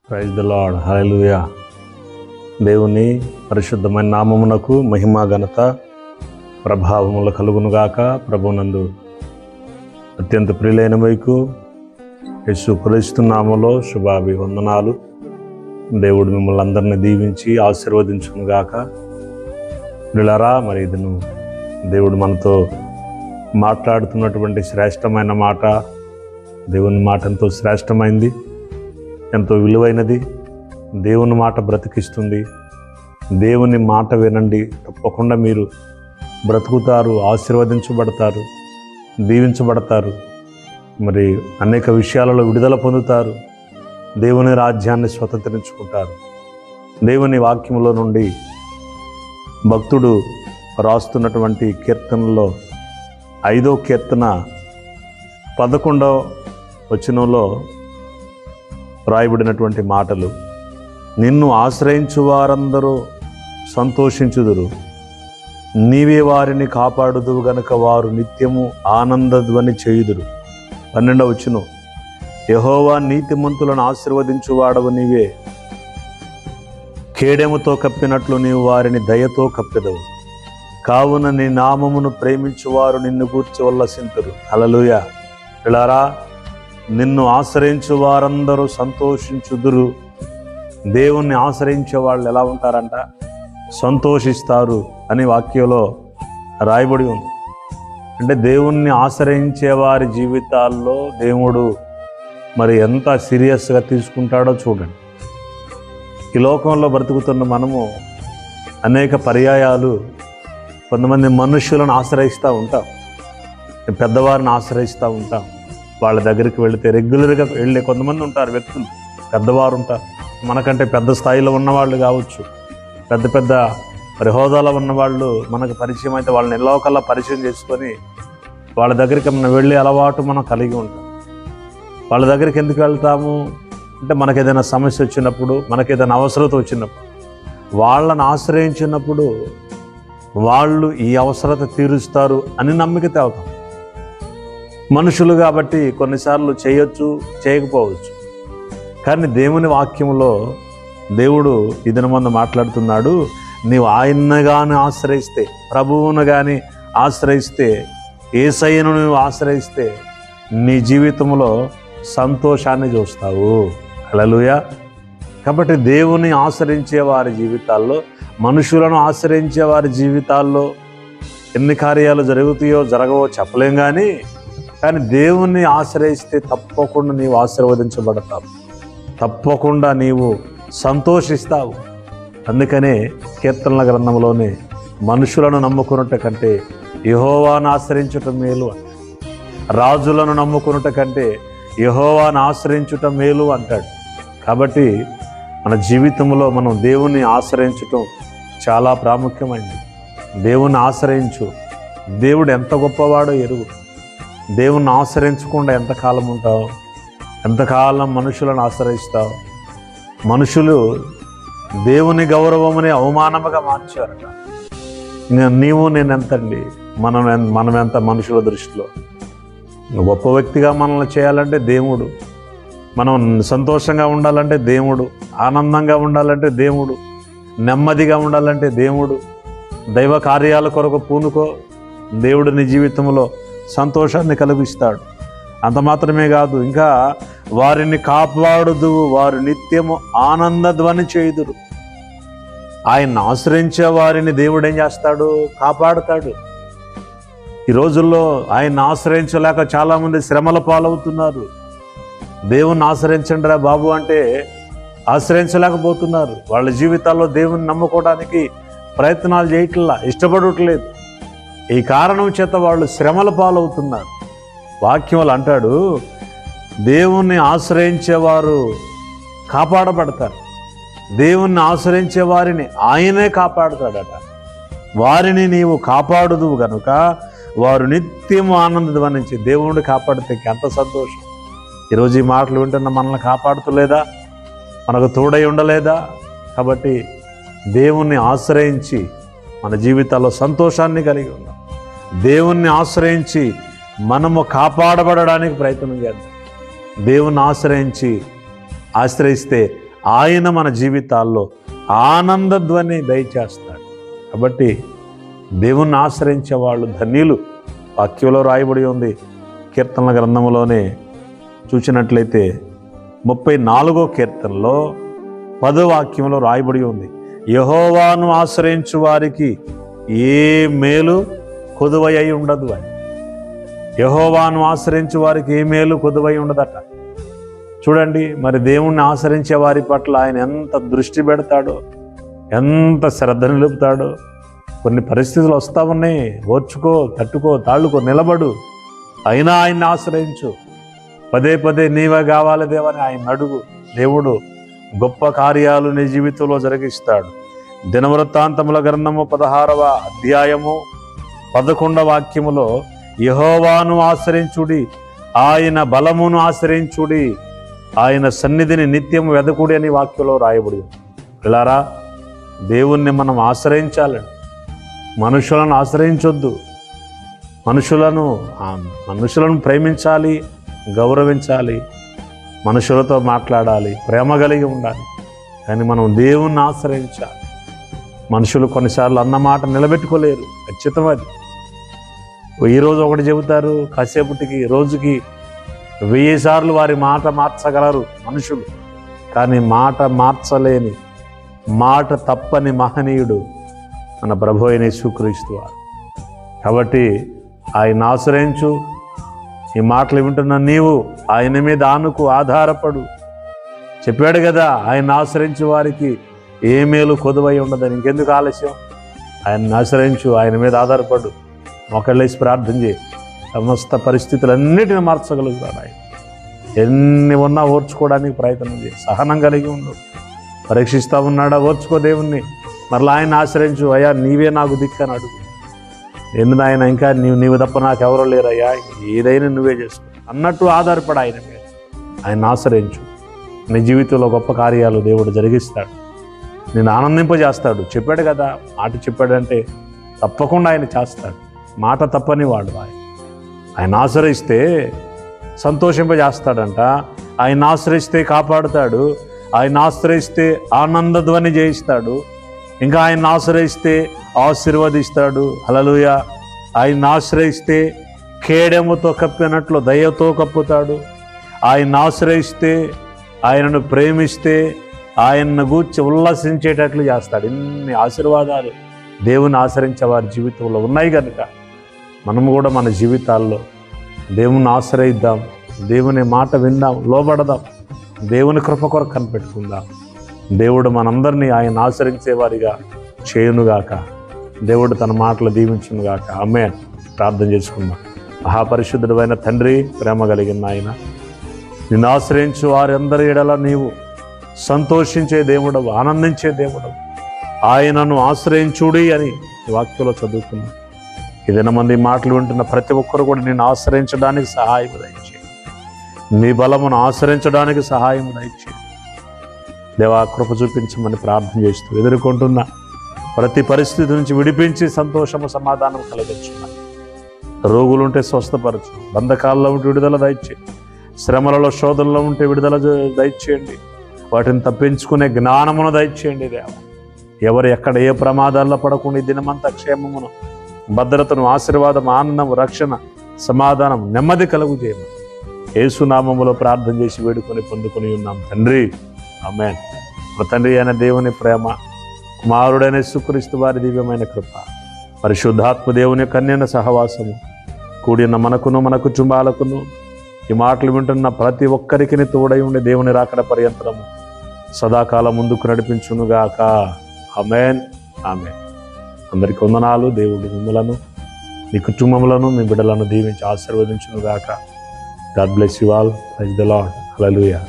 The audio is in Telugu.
Praise the Lord. హల్లెలూయా. దేవుని పరిశుద్ధమైన నామమునకు మహిమ ఘనత ప్రభావములు కలుగునుగాక. ప్రభునందు అత్యంత ప్రియులైన మీకు యేసు క్రీస్తు నామములో శుభాభివందనాలు. దేవుడు మిమ్మల్ని అందరినీ దీవించి ఆశీర్వదించునుగాక. ప్రియులారా, మరి ఇదిను దేవుడు మనతో మాట్లాడుతున్నటువంటి శ్రేష్టమైన మాట. దేవుని మాట ఎంతో శ్రేష్టమైంది, ఎంతో విలువైనది. దేవుని మాట బ్రతికిస్తుంది. దేవుని మాట వినండి, తప్పకుండా మీరు బ్రతుకుతారు, ఆశీర్వదించబడతారు, దీవించబడతారు. మరి అనేక విషయాలలో విడుదల పొందుతారు, దేవుని రాజ్యాన్ని స్వతంత్రించుకుంటారు. దేవుని వాక్యములో నుండి భక్తుడు రాస్తున్నటువంటి కీర్తనలో 5వ కీర్తన 11వ వచనంలో రాయబడినటువంటి మాటలు: నిన్ను ఆశ్రయించు వారందరూ సంతోషించుదురు, నీవే వారిని కాపాడుదువు గనుక వారు నిత్యము ఆనందధ్వని చేయుదురు. 12వ వచనం: యెహోవా నీతిమంతులను ఆశీర్వదించువాడవు నీవే, కేడెముతో కప్పినట్లు నీవు వారిని దయతో కప్పెదవు. కావున నీ నామమును ప్రేమించువారు నిన్ను గూర్చి ఉల్లసింతురు. హల్లెలూయా. పిల్లారా, నిన్ను ఆశ్రయించు వారందరూ సంతోషించుదురు. దేవుణ్ణి ఆశ్రయించే వాళ్ళు ఎలా ఉంటారంట? సంతోషిస్తారు అని వాక్యంలో రాయబడి ఉంది. అంటే దేవుణ్ణి ఆశ్రయించే వారి జీవితాల్లో దేవుడు మరి ఎంత సీరియస్గా తీసుకుంటాడో చూడండి. ఈ లోకంలో బ్రతుకుతున్న మనము అనేక పర్యాయాలు కొంతమంది మనుషులను ఆశ్రయిస్తూ ఉంటాం, పెద్దవారిని ఆశ్రయిస్తూ ఉంటాం. వాళ్ళ దగ్గరికి వెళితే రెగ్యులర్గా వెళ్ళే కొంతమంది ఉంటారు, వ్యక్తులు, పెద్దవారు ఉంటారు. మనకంటే పెద్ద స్థాయిలో ఉన్నవాళ్ళు కావచ్చు, పెద్ద పెద్ద మరి హోదాలో ఉన్నవాళ్ళు మనకు పరిచయం అయితే వాళ్ళని ఎల్లోకల్లా పరిచయం చేసుకొని వాళ్ళ దగ్గరికి మనం వెళ్ళే అలవాటు మనం కలిగి ఉంటాం. వాళ్ళ దగ్గరికి ఎందుకు వెళ్తాము అంటే మనకు ఏదైనా సమస్య వచ్చినప్పుడు, మనకు ఏదైనా అవసరత వచ్చినప్పుడు, వాళ్ళని ఆశ్రయించినప్పుడు వాళ్ళు ఈ అవసరత తీరుస్తారు అని నమ్మిక తేవుతాం. మనుషులు కాబట్టి కొన్నిసార్లు చేయొచ్చు, చేయకపోవచ్చు. కానీ దేవుని వాక్యంలో దేవుడు ఈ దినమందు మాట్లాడుతున్నాడు. నీవు ఆయన్ని కానీ ఆశ్రయిస్తే, ప్రభువును కానీ ఆశ్రయిస్తే, యేసయ్యను నువ్వు ఆశ్రయిస్తే నీ జీవితంలో సంతోషాన్ని చూస్తావు. హల్లెలూయా. కాబట్టి దేవుని ఆశ్రయించే వారి జీవితాల్లో, మనుషులను ఆశ్రయించే వారి జీవితాల్లో ఎన్ని కార్యాలు జరుగుతాయో జరగవో చెప్పలేం. కానీ దేవుణ్ణి ఆశ్రయిస్తే తప్పకుండా నీవు ఆశీర్వదించబడతావు, తప్పకుండా నీవు సంతోషిస్తావు. అందుకనే కీర్తనల గ్రంథంలోనే మనుషులను నమ్ముకున్నట కంటే యెహోవాను ఆశ్రయించుట మేలు అంటాడు. రాజులను నమ్ముకున్నట కంటే యెహోవాను ఆశ్రయించుట మేలు అంటాడు. కాబట్టి మన జీవితంలో మనం దేవుణ్ణి ఆశ్రయించటం చాలా ప్రాముఖ్యమైనది. దేవుణ్ణి ఆశ్రయించు. దేవుడు ఎంత గొప్పవాడో ఎరుగు. దేవుణ్ణి ఆశ్రయించకుండా ఎంతకాలం ఉంటావు? ఎంతకాలం మనుషులను ఆశ్రయిస్తావు? మనుషులు దేవుని గౌరవముని అవమానముగా మార్చారట. నీవు నేనెంతండి? మనం ఎంత మనుషుల దృష్టిలో? గొప్ప వ్యక్తిగా మనల్ని చేయాలంటే దేవుడు, మనం సంతోషంగా ఉండాలంటే దేవుడు, ఆనందంగా ఉండాలంటే దేవుడు, నెమ్మదిగా ఉండాలంటే దేవుడు. దైవ కార్యాల కొరకు పూనుకో, దేవుడు నీ జీవితంలో సంతోషాన్ని కలిగిస్తాడు. అంత మాత్రమే కాదు, ఇంకా వారిని కాపాడుదు, వారు నిత్యము ఆనందధ్వని చేయుదురు. ఆయన్ని ఆశ్రయించే వారిని దేవుడు ఏం చేస్తాడు? కాపాడుతాడు. ఈ రోజుల్లో ఆయన్ని ఆశ్రయించలేక చాలామంది శ్రమల పాలవుతున్నారు. దేవుణ్ణి ఆశ్రయించండి రా బాబు అంటే ఆశ్రయించలేకపోతున్నారు. వాళ్ళ జీవితాల్లో దేవుని నమ్ముకోవడానికి ప్రయత్నాలు చేయట్లా, ఇష్టపడట్లేదు. ఈ కారణం చేత వాళ్ళు శ్రమల పాలవుతున్నారు. వాక్యంలో అంటాడు, దేవుణ్ణి ఆశ్రయించేవారు కాపాడబడతారు. దేవుణ్ణి ఆశ్రయించే వారిని ఆయనే కాపాడుతాడట. వారిని నీవు కాపాడుదువు గనుక వారు నిత్యము ఆనందధ్వనించి. దేవుణ్ణి కాపాడితే ఎంత సంతోషం. ఈరోజు ఈ మాటలు వింటున్న మనల్ని కాపాడుతలేదా? మనకు తోడై ఉండలేదా? కాబట్టి దేవుణ్ణి ఆశ్రయించి మన జీవితాల్లో సంతోషాన్ని కలిగి ఉన్నాం. దేవుణ్ణి ఆశ్రయించి మనము కాపాడబడడానికి ప్రయత్నం చేద్దాం. దేవుణ్ణి ఆశ్రయిస్తే ఆయన మన జీవితాల్లో ఆనందధ్వని దయచేస్తాడు. కాబట్టి దేవుణ్ణి ఆశ్రయించే వాళ్ళు ధన్యులు. వాక్యంలో రాయబడి ఉంది, కీర్తనల గ్రంథంలోనే చూసినట్లయితే 34వ కీర్తనలో 10వ వాక్యంలో రాయబడి ఉంది, యెహోవాను ఆశ్రయించు వారికి ఏ మేలు కొదువై ఉండదు అని. యెహోవాను ఆశ్రయించు వారికి ఏ మేలు కొదువై ఉండదట. చూడండి, మరి దేవుణ్ణి ఆశ్రయించే వారి పట్ల ఆయన ఎంత దృష్టి పెడతాడో, ఎంత శ్రద్ధ నిలుపుతాడో. కొన్ని పరిస్థితులు వస్తూ ఉన్నాయి, ఓర్చుకో, తట్టుకో, తాళ్ళుకో, నిలబడు, అయినా ఆయన్ని ఆశ్రయించు. పదే పదే నీవే కావాలి దేవని ఆయన అడుగు. దేవుడు గొప్ప కార్యాలు నీ జీవితంలో జరిగిస్తాడు. దినవృత్తాంతముల గ్రంథము 16వ అధ్యాయము 11వ వాక్యములో యెహోవాను ఆశ్రయించుడి, ఆయన బలమును ఆశ్రయించుడి, ఆయన సన్నిధిని నిత్యము వెదకుడి అని వాక్యంలో రాయబడి. పిల్లారా, దేవుణ్ణి మనం ఆశ్రయించాలండి. మనుషులను ఆశ్రయించొద్దు. మనుషులను ప్రేమించాలి, గౌరవించాలి, మనుషులతో మాట్లాడాలి, ప్రేమ కలిగి ఉండాలి. కానీ మనం దేవుణ్ణి ఆశ్రయించాలి. మనుషులు కొన్నిసార్లు అన్నమాట నిలబెట్టుకోలేరు, ఖచ్చితం అది. ఈరోజు ఒకటి చెబుతారు, కాసేపటికి రోజుకి 1000 సార్లు వారి మాట మార్చగలరు మనుషులు. కానీ మాట మార్చలేని, మాట తప్పని మహనీయుడు మన ప్రభు అయిన యేసుక్రీస్తు వారు. కాబట్టి ఆయన ఆశ్రయించు. ఈ మాటలు వింటున్న నీవు ఆయన మీద ఆనుకు, ఆధారపడు. చెప్పాడు కదా, ఆయన ఆశ్రయించు వారికి ఏ మేలు కొదువై ఉండదని. ఇంకెందుకు ఆలస్యం? ఆయన్ని ఆశ్రయించు, ఆయన మీద ఆధారపడు, మొక్కలేసి ప్రార్థన చేయి. సమస్త పరిస్థితులన్నిటిని మార్చగలుగుతాడు ఆయన. ఎన్ని ఉన్నా ఓర్చుకోవడానికి ప్రయత్నం చేయి. సహనం కలిగి ఉండు. పరీక్షిస్తూ ఉన్నాడా, ఓర్చుకో దేవుణ్ణి. మరలా ఆయన ఆశ్రయించు. అయ్యా నీవే నాకు దిక్కు అని అడుగు. ఎందుకు ఆయన, ఇంకా నీవు తప్ప నాకు ఎవరో లేరయ్యా, ఏదైనా నువ్వే చేసుకో అన్నట్టు ఆధారపడి ఆయన మీద. ఆయన ఆశ్రయించు. నీ జీవితంలో గొప్ప కార్యాలు దేవుడు జరిగిస్తాడు, నేను ఆనందింపజేస్తాడు. చెప్పాడు కదా, మాట చెప్పాడంటే తప్పకుండా ఆయన చేస్తాడు. మాట తప్పని వాడు ఆయన ఆశ్రయిస్తే సంతోషింపజేస్తాడంట. ఆయన ఆశ్రయిస్తే కాపాడుతాడు. ఆయన ఆశ్రయిస్తే ఆనందధ్వని చేయిస్తాడు. ఇంకా ఆయన ఆశ్రయిస్తే ఆశీర్వదిస్తాడు. హల్లెలూయా. ఆయన ఆశ్రయిస్తే కేడెముతో కప్పినట్లు దయతో కప్పుతాడు. ఆయన ఆశ్రయిస్తే, ఆయనను ప్రేమిస్తే, ఆయన్ను గూర్చి ఉల్లసించేటట్లు చేస్తాడు. ఇన్ని ఆశీర్వాదాలు దేవుని ఆశ్రయించే వారి జీవితంలో ఉన్నాయి కనుక మనము కూడా మన జీవితాల్లో దేవుని ఆశ్రయిద్దాం, దేవుని మాట విందాం, లోబడదాం, దేవుని కృప కొరకు కనిపెట్టుకుందాం. దేవుడు మనందరినీ ఆయన ఆశ్రయించేవారిగా చేయునుగాక. దేవుడు తన మాటలు దీవించునుగాక. ఆమేన్. ప్రార్థన చేసుకుందాం. మహాపరిశుద్ధుడైన తండ్రి, ప్రేమ కలిగిన ఆయన, నిన్ను ఆశ్రయించు వారందరి ఎడల నీవు సంతోషించే దేవుడవు, ఆనందించే దేవుడవు. ఆయనను ఆశ్రయించుడి అని ఈ వాక్యంలో చదువుకున్నాం. ఏదైనా మంది మాటలు వింటున్న ప్రతి ఒక్కరు కూడా నిన్ను ఆశ్రయించడానికి సహాయం దయచేయండి. నీ బలమును ఆశ్రయించడానికి సహాయం దయచేయండి. దేవా, కృప చూపించమని ప్రార్థన చేస్తూ ఎదుర్కొంటున్న ప్రతి పరిస్థితి నుంచి విడిపించి సంతోషము, సమాధానం కలిగించున్నాను. రోగులుంటే స్వస్థపరచు, బంధకాల్లో ఉంటే విడుదల దయచేయండి, శ్రమలలో శోధనలో ఉంటే విడుదల దయచేయండి, వాటిని తప్పించుకునే జ్ఞానమును దయచేయండి. దేవా, ఎవరు ఎక్కడ ఏ ప్రమాదాల్లో పడకుండా ఈ దినమంతా క్షేమమును, భద్రతను, ఆశీర్వాదం, ఆనందం, రక్షణ, సమాధానం, నెమ్మది కలుగు చేయమని యేసు నామములో ప్రార్థన చేసి వేడుకొని పొందుకొని ఉన్నాం తండ్రి. ఆమేన్. మన తండ్రి అయిన దేవుని ప్రేమ, కుమారుడైన యేసుక్రీస్తు వారి దివ్యమైన కృప, పరిశుద్ధాత్మ దేవుని కన్యన సహవాసము కూడిన మనకును మన కుటుంబాలకును ఈ మాటలు వింటున్న ప్రతి ఒక్కరికి తోడై ఉండే దేవుని రాకడ పర్యంతరము సదాకాలం ముందుకు నడిపించునుగాక. ఆమేన్. ఆమేన్. అందరికీ వందనాలు. దేవుడు మిమ్మలను, మీ కుటుంబములను, మీ బిడ్డలను దీవించి ఆశీర్వదించునుగాక. God bless you all. Praise the Lord. Hallelujah.